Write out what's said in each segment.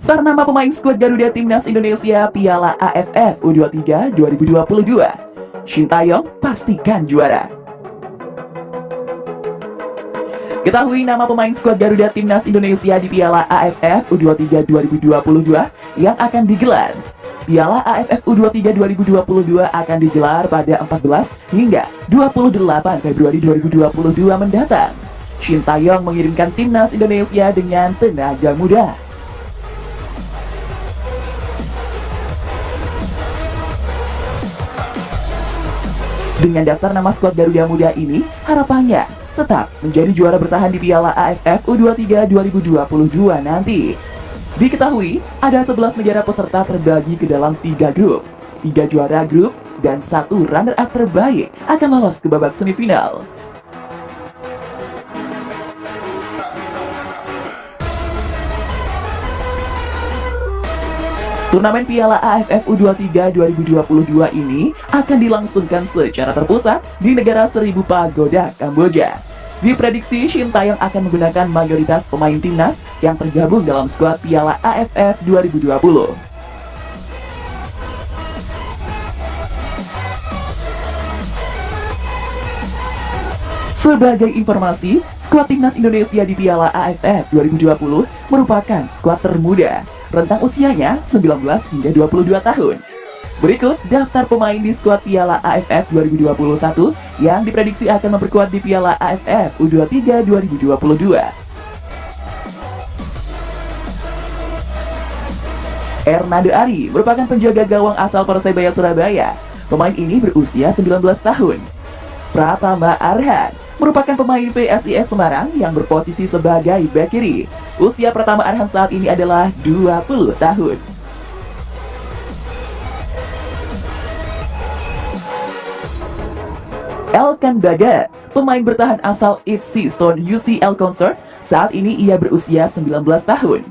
Daftar nama pemain skuad Garuda Timnas Indonesia Piala AFF U23 2022. Shin Tae-yong pastikan juara. Ketahui nama pemain skuad Garuda Timnas Indonesia di Piala AFF U23 2022 yang akan digelar. Piala AFF U23 2022 akan digelar pada 14 hingga 28 Februari 2022 mendatang. Shin Tae-yong mengirimkan Timnas Indonesia dengan tenaga muda. Dengan daftar nama skuad Garuda Muda ini, harapannya tetap menjadi juara bertahan di Piala AFF U23 2022 nanti. Diketahui, ada 11 negara peserta terbagi ke dalam 3 grup. 3 juara grup dan 1 runner-up terbaik akan lolos ke babak semifinal. Turnamen Piala AFF U23 2022 ini akan dilangsungkan secara terpusat di negara Seribu Pagoda, Kamboja. Diprediksi Shin Tae-yong akan menggunakan mayoritas pemain timnas yang tergabung dalam skuad Piala AFF 2020. Sebagai informasi, skuad timnas Indonesia di Piala AFF 2020 merupakan skuad termuda. Rentang usianya 19 hingga 22 tahun. Berikut daftar pemain di skuad Piala AFF 2021 yang diprediksi akan memperkuat di Piala AFF U23 2022. Hernando Ari merupakan penjaga gawang asal Persebaya Surabaya. Pemain ini berusia 19 tahun. Pratama Arhan merupakan pemain PSIS Semarang yang berposisi sebagai bek kiri. Usia Pratama Arhan saat ini adalah 20 tahun. Elkan Bagat, pemain bertahan asal FC Stone UCL Concert, saat ini ia berusia 19 tahun.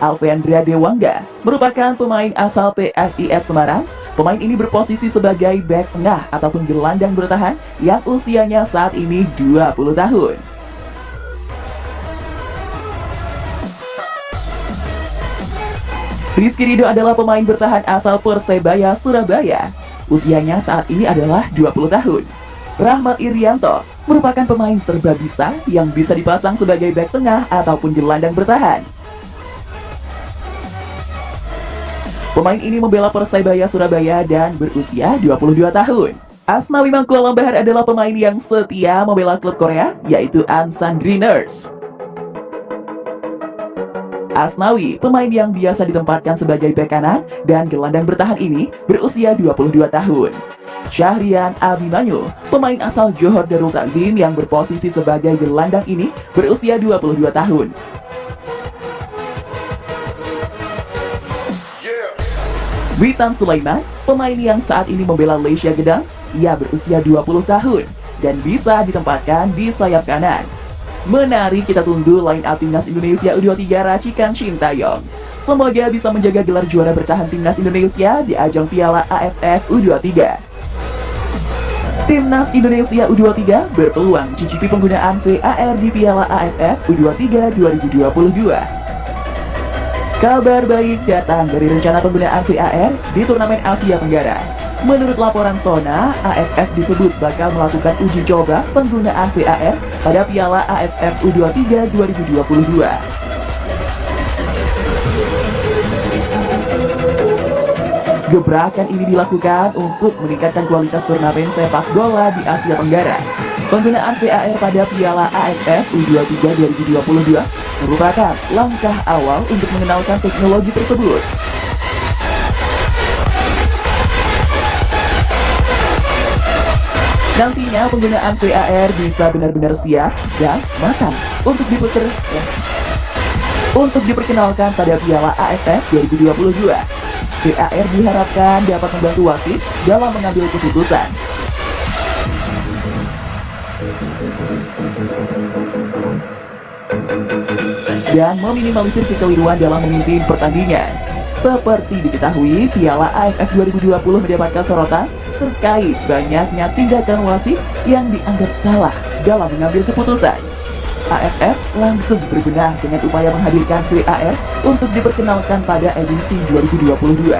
Alvendra Dewangga merupakan pemain asal PSIS Semarang. Pemain ini berposisi sebagai bek tengah ataupun gelandang bertahan yang usianya saat ini 20 tahun. Rizky Ridho adalah pemain bertahan asal Persebaya Surabaya. Usianya saat ini adalah 20 tahun. Rahmat Irianto merupakan pemain serba bisa yang bisa dipasang sebagai bek tengah ataupun gelandang bertahan. Pemain ini membela Persebaya Surabaya dan berusia 22 tahun. Asnawi Mangkualam Bahar adalah pemain yang setia membela klub Korea, yaitu Ansan Dreamers. Asnawi, pemain yang biasa ditempatkan sebagai bek kanan dan gelandang bertahan ini, berusia 22 tahun. Syahrian Abimanyu, pemain asal Johor Darul Takzim yang berposisi sebagai gelandang ini, berusia 22 tahun. Witan Sulaiman, pemain yang saat ini membela Lesia Gedang, ia berusia 20 tahun dan bisa ditempatkan di sayap kanan. Menari kita tunggu line up Timnas Indonesia U23 racikan Shin Tae-yong. Semoga bisa menjaga gelar juara bertahan Timnas Indonesia di ajang Piala AFF U23. Timnas Indonesia U23 berpeluang cicipi penggunaan VAR di Piala AFF U23 2022. Kabar baik datang dari rencana penggunaan VAR di turnamen Asia Tenggara. Menurut laporan Sona, AFF disebut bakal melakukan uji coba penggunaan VAR pada Piala AFF U23 2022. Gebrakan ini dilakukan untuk meningkatkan kualitas turnamen sepak bola di Asia Tenggara. Penggunaan VAR pada Piala AFF U23 2022 merupakan langkah awal untuk mengenalkan teknologi tersebut. Nantinya penggunaan VAR bisa benar-benar siap dan matang untuk diperkenalkan pada Piala AFF 2022. VAR diharapkan dapat membantu wasit dalam mengambil keputusan. Dan meminimalisir kekeliruan dalam memimpin pertandingan. Seperti diketahui, Piala AFF 2020 mendapatkan sorotan terkait banyaknya tindakan wasit yang dianggap salah dalam mengambil keputusan. AFF langsung berbenah dengan upaya menghadirkan VAR untuk diperkenalkan pada edisi 2022.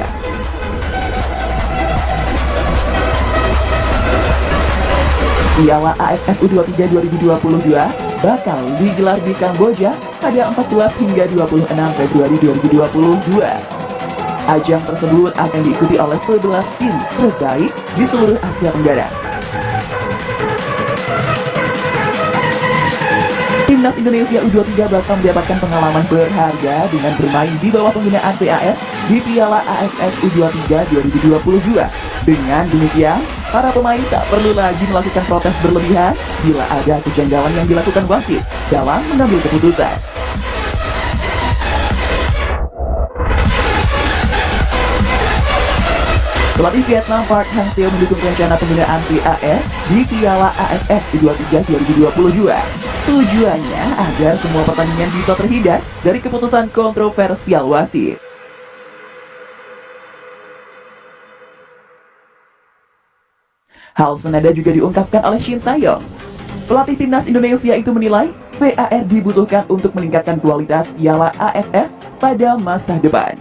Piala AFF U23 2022 bakal digelar di Kamboja pada 14 hingga 26 Februari 2022. Ajang tersebut akan diikuti oleh 11 tim terbaik di seluruh Asia Tenggara. Timnas Indonesia U23 bakal mendapatkan pengalaman berharga dengan bermain di bawah penggunaan VAR di Piala AFF U23 2022. Dengan demikian, para pemain tak perlu lagi melakukan protes berlebihan bila ada kejanggalan yang dilakukan wasit dalam mengambil keputusan. Pelatih Vietnam Park Hang-seo mendukung rencana penggunaan VAR di Piala AFF U23 2022. Tujuannya agar semua pertandingan bisa terhindar dari keputusan kontroversial wasit. Hal senada juga diungkapkan oleh Shin Tae-yong. Pelatih timnas Indonesia itu menilai VAR dibutuhkan untuk meningkatkan kualitas Piala AFF pada masa depan.